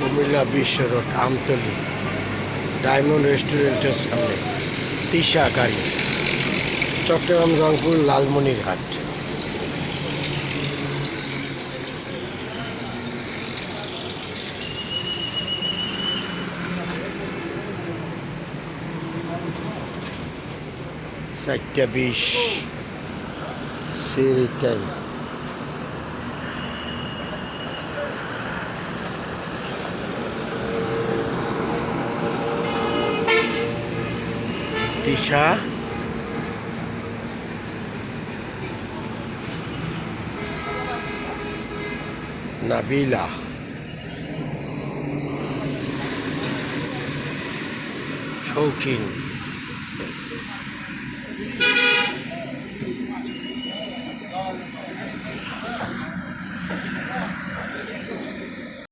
কুমিল্লা বিশ্ব road Amtali diamond রেস্টুরেন্টের সামনে তিশা গাড়ি, চট্টগ্রাম রংপুর লালমনিরহাট। চারটা 20 সিঁড়ি টাইম। তিশা নাবিলা শৌখিন।